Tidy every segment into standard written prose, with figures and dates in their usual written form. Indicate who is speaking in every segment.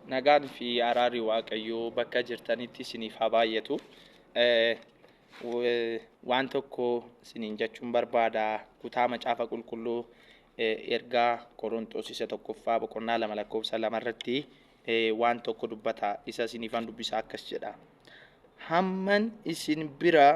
Speaker 1: Nagaan fi araarri Waaqayyoo bakka jirtanitti isiniif haa baay'atu. Waan tokko isiniin jechuun barbaada. Kutaa macaafa qulqulluu ergaa Qorontos isa tokkoffaa boqonnaa 2 irratti waan tokko dubbata. Isa isiniifan dubbisaa akkas jedha. Hamman isin bira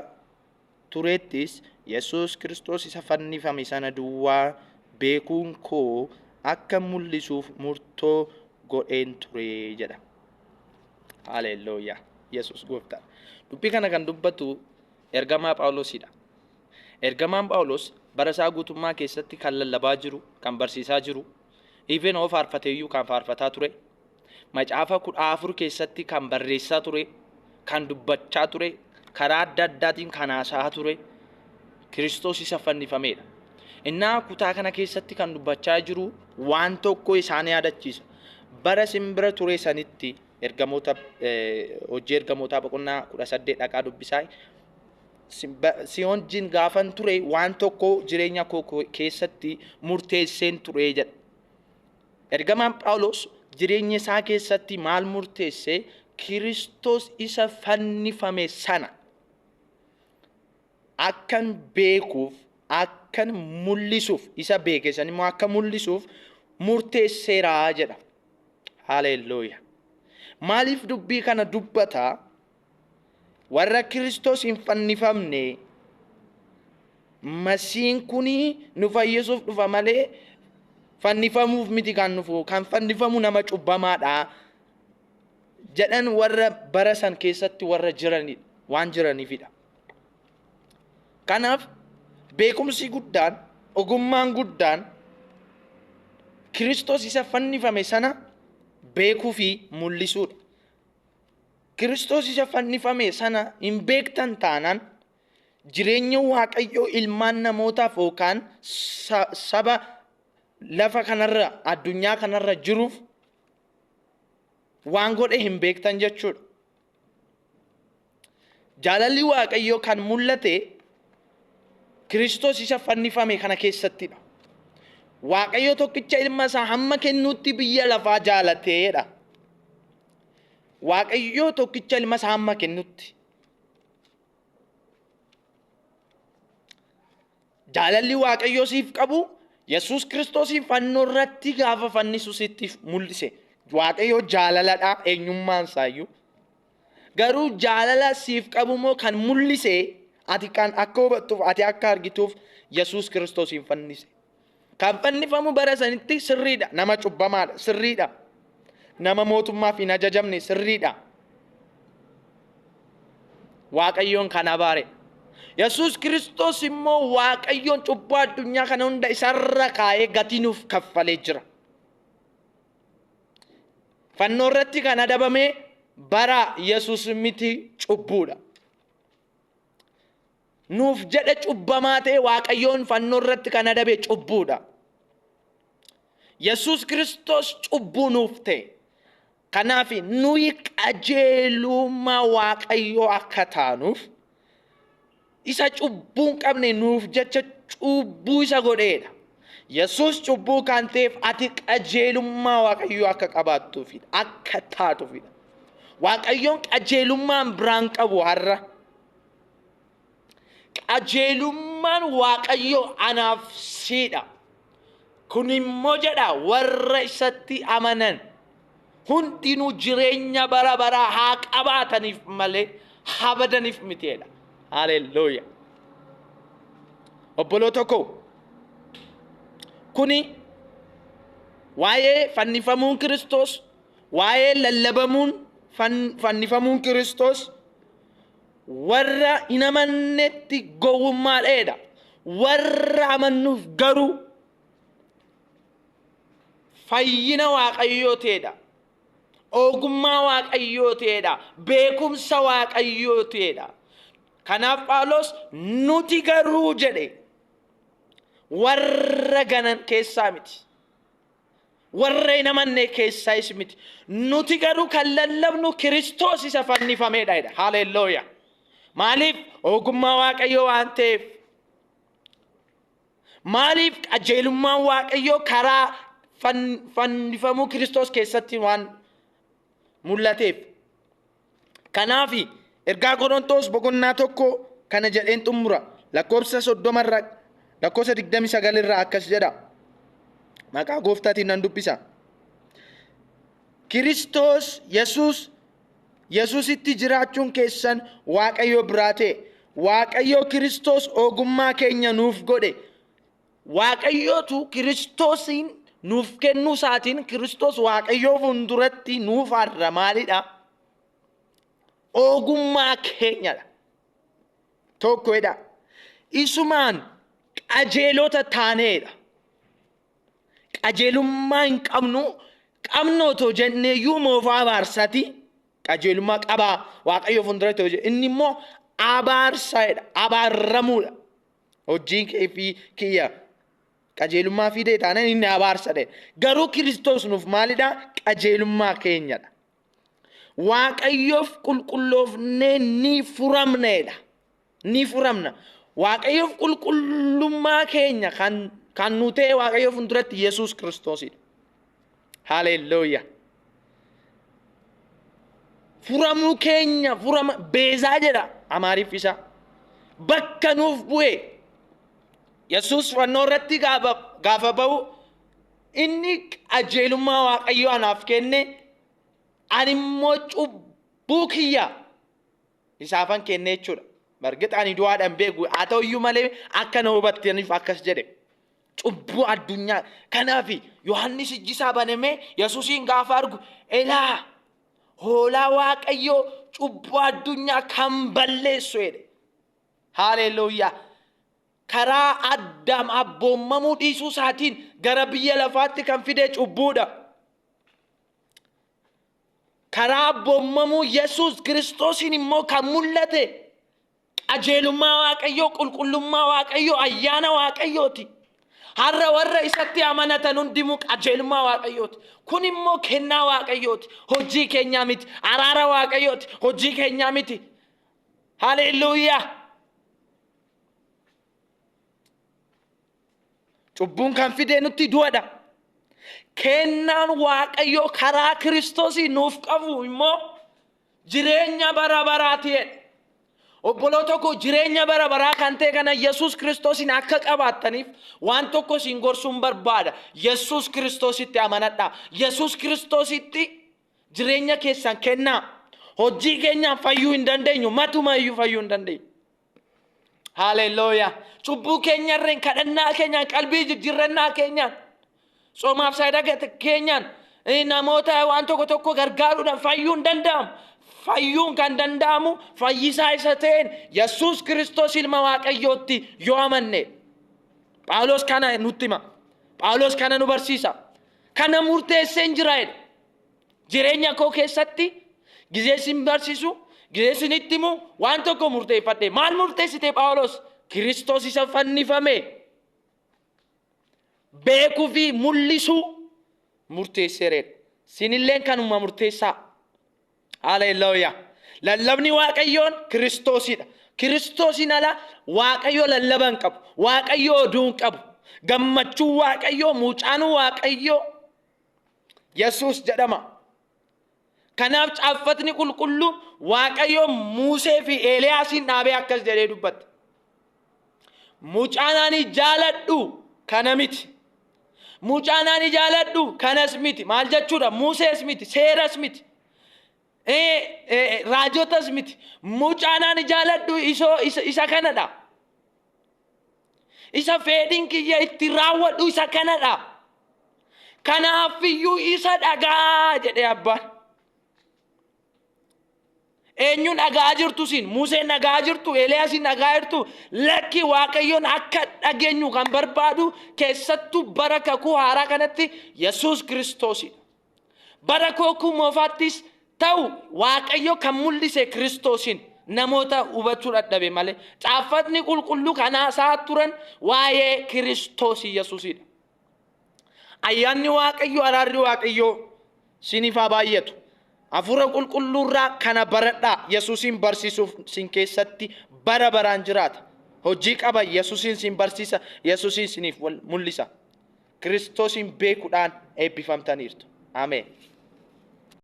Speaker 1: turettis Yesuus Kiristoos isa fannifame sana duwwaa beekuun koo akka mul'isuuf murtoo godheen ture jedha. Haleluuyaa. Yesuus gooftaa. Dubbii kana kan dubbatu ergamaa Phaawulosidha. Ergamaan Phaawulos bara isaa guutummaa keessatti kan lallabaa jiru, kan barsiisaa jiru, even of faarfateeyyuu kan faarfataa ture, macaafa 14 keessatti kan barreessaa ture, kan dubbachaa ture, karaa adda addaatiin kan haasa'aa ture, Kiristoos isa fannifamedha. Innaa kutaa kana keessatti kan dubbachaa jiru waan tokko isaan yaadachiisa. Bara simbira ture sanitti ergamoota hojii ergamootaa boqonnaa 18 dhaqaa dubbisaa Siyoon jin gaafan ture waan tokko jireenya koo keessatti murteesseen ture jedha. Ergamaan Phaawulos jireenya isaa keessatti maal murteesse? Kiristoos isa fannifame sana akkan beekuuf, akkan mul'isuuf, isa beekesan immoo akka mul'isuuf murteesseeraa jedha. Haleluuyaa. Maaliif dubbii kana dubbata? Warra Kiristoos hin fannifamne masiin kuni nu fayyisuuf dhufa malee fannifamuuf miti kan nufu, kan fannifamu nama cubbamaadha jedhan warra bara san keessatti warra jiranidha, waan jiraniifidha. Kanaaf beekumsi guddaan, ogummaan guddaan Kiristoos isa fannifame sana beekuu fi mul'isuudha. Kiristoos isa fannifame sana hin beektan taanaan jireenya Waaqayyoo ilmaan namootaaf yookaan saba lafa kanarra, addunyaa kanarra jiruuf waan godhe hin beektan jechuudha. Jaalalli Waaqayyoo kan mul'ate Kiristoos isa fannifame kana keessattidha. Waaqayyo tokkicha ilma isaa hamma kennuutti biyya lafaa jaalateedha. Waaqayyo tokkicha ilma isaa hamma kennuutti. Jaalalli Waaqayyo siif qabu Yesuus Kiristoosiin fannoo irratti gaafa fannisu sitti mul'ise. Waaqayyo jaalaladha eenyummaan isaayyuu. Garuu jaalala siif qabu moo kan mul'ise ati kan akka hubattuuf, ati akka argituuf Yesuus Kiristoosiin fannise. Kan fannifamu bara sanitti sirriidha. Nama cubbamaadha. Sirriidha. Nama mootummaaf hin ajajamne sirriidha. Waaqayyoon kan abaare. Yesuus Kiristoos immoo Waaqayyoon cubbuu addunyaa kana hunda isarra kaa'ee gatii nuuf kaffalee jira. Fannoo irratti kan adabame bara Yesuus miti cubbuudha. Nuuf jedhe cubbamaa ta'e Waaqayyoon fannoo irratti kan adabe cubbuudha. Yesuus Kiristoos cubbuu nuuf ta'e. Kanaaf nuyi qajeelummaa Waaqayyoo akka taanuuf isa cubbuun qabne nuuf jecha cubbuu isa godheedha. Yesuus cubbuu kan ta'eef ati qajeelummaa Waaqayyoo akka qabaattuufidha, akka taatuufidha. Waaqayyoon qajeelummaan biraan qabu har'a. Qajeelummaan Waaqayyoo anaaf siidha. Kun immoo jedha warra isatti amanan hundinuu jireenya bara baraa haa qabaataniif malee haa badaniif mitiidha. Haleluuyaa. Obboloota koo, kuni waa'ee fannifamuun Kiristoos, waa'ee lallabamuun fannifamuun Kiristoos warra hin amannetti gowwummaadha. Warra amannuuf garuu fayyina Waaqayyoo ta'edha. Ogummaa Waaqayyoo ta'edha. Beekumsa Waaqayyoo ta'edha. Kanaaf Phaawulos nuti garuu jedhe warra ganan keessaa miti. Warra hin amanne keessaayis miti. Nuti garuu kan lallabnu Kiristoos isa fannifamedha jedha. Haleluuyaa. Maaliif? Ogummaa Waaqayyoo waan ta'eef. Maaliif? Qajeelummaan Waaqayyoo karaa fannifamuu Kiristoos keessatti waan mul'ateef. Kanaafi ergaa Qorontos boqonnaa tokko kana jedheen xumura. Lakkoofsa 30 irraa lakkoofsa 29 irraa akkas jedha. Maqaa Gooftaatiin nan dubbisa. Kiristoos Yesuusitti jiraachuun keessan Waaqayyo biraa ta'e. Waaqayyo Kiristoos ogummaa keenya nuuf godhe. Waaqayyootu Kiristoosin nuuf kennuu isaatiin Kiristoos Waaqayyoo fuulduratti nuuf arra maalidha? Ogummaa keenyadha. Tokkodha. Isumaan qajeelota taaneedha. Qajeelummaa hin qabnootoo jenneeyyuu moofaa baarsati qajeelummaa qabaa Waaqayyoo fuulduratti hojii. Inni immoo abaarsaadha. Abaarramuudha. Hojiin fi kiyya qajeelummaa fidee taanaan inni abaarsadha. Garuu Kiristoos nuuf maalidha? Qajeelummaa keenyadha. Waaqayyoof qulqulloofnee ni furamneedha. Ni furamna. Waaqayyoof qulqullummaa keenya kan nu ta'e Waaqayyoo fuulduratti Yesuus Kiristoosidha. Haleluuyaa. Furamuu keenya beezaa jedha Amaariif isa. Bakka nuuf bu'e Yesuus fannoo irratti gaafa ba'u inni qajeelummaa Waaqayyoo anaaf kenne ani immoo cubbuu kiyya isaafan kenne jechuudha. Bargata ani du'aadhaan beeku haa ta'uyyuu malee akka na hubattaniif akkas jedhe. Cubbuu addunyaa kanaafi Yohaannis ijji isaa banamee Yesuusin gaafa argu elaa hoolaa Waaqayyoo cubbuu addunyaa kan balleessu jedhe. Haleluuyaa. Karaa Addaam abboomamuu dhiisuu isaatiin gara biyya lafaatti kan fide cubbuudha. Karaa abboomamuu Yesuus Kiristoosin immoo kan mul'ate qajeelummaa Waaqayyoo, qulqullummaa Waaqayyoo, ayyaana Waaqayyooti. Har'a warra isatti amanatan hundinuu qajeelummaa Waaqayyooti. Kun immoo kennaa Waaqayyooti. Hojii keenyaa miti. Araara Waaqayyooti. Hojii keenyaa miti. Haleluuyaa. Cubbuun kan fide nutti du'adha. Kennaan Waaqayyoo karaa Kiristoosii nuuf qabu immoo jireenya bara baraati. Obboloota koo jireenya bara baraa kan ta'e kana Yesuus Kiristoosin akka qabaattaniif waan tokko isin gorsuun barbaada. Yesuus Kiristoositti amanadhaa. Yesuus Kiristoositti jireenya keessan kennaa. Hojii keenyaan fayyuu hin dandeenyu. Matuma iyyuu fayyuu hin dandeenyu. Haleluuyaa. Cubbuu keenyarreen kadhannaa keenyaan qalbii jijjiirrannaa keenyaan soomaaf sadaqata keenyaan namoota waan tokko gargaaruudhaan fayyuu hin danda'amu. Fayyuun kan danda'amu fayyisaa isa ta'een Yesuus Kiristoos ilma Waaqayyootti yoo amanne. Phaawulos kana nutti hima. Phaawulos kana nu barsiisa. Kana murteessee hin jira jedhe. Jireenya koo keessatti gizee isin barsiisu, gizee isinitti himu waan tokko murteeffadhe. Maal murteessite Phaawulos? Kiristoos isa fannifame beekuu fi mul'isuu murteesseeredha. Sinilleen kanuma murteessaa. Haleluuyaa. Lallabni Waaqayyoon Kiristoosidha. Kiristoosin ala Waaqayyoo lallaban qabu. Waaqayyoo oduun qabu. Gammachuu Waaqayyoo, mucaanuu Waaqayyoo Yesuus jedhama. Kanaaf caaffatni qulqulluun Waaqayyoo Musee fi Eeliyaasin dhaabee akkas jedhee dubbate. Mucaan ani jaaladhu kana miti. Mucaan ani jaaladhu kanas miti. Maal jechuudha? Musees miti, seeras miti. Raajotas miti. Mucaan ani jaaladhu isa kanadha. Isa fedhiin kiyya itti raawwadhu isa kanadha. Kanaafiyyuu isa dhagaa jedhe abbaan. Eenyuun dhagaa jirtu sin? Museen dhagaa jirtu, Eeliyaasin dhagaa jirtu. Lakki Waaqayyoon akka dhageenyu kan barbaadu keessattuu bara kakuu haaraa kanatti Yesuus Kiristoosidha. Bara kakuu moofaattis ta'u Waaqayyo kan mul'ise Kiristoosin namoota hubachuu dadhabe malee. Caaffatni qulqulluu kana isaa turan waa'ee Kiristoos Yesuusidha. Ayyaanni Waaqayyo, araarri Waaqayyo siniif haa baay'atu. Hafuura qulqulluurraa kana baradhaa. Yesuusin barsiisuuf sin keessatti bara baraan jiraata. Hojii qaba. Yesuusin sin barsiisa. Yesuusin siniif mul'isa. Kiristoosin beekuudhaan eebbifamtaniirtu. Ameen.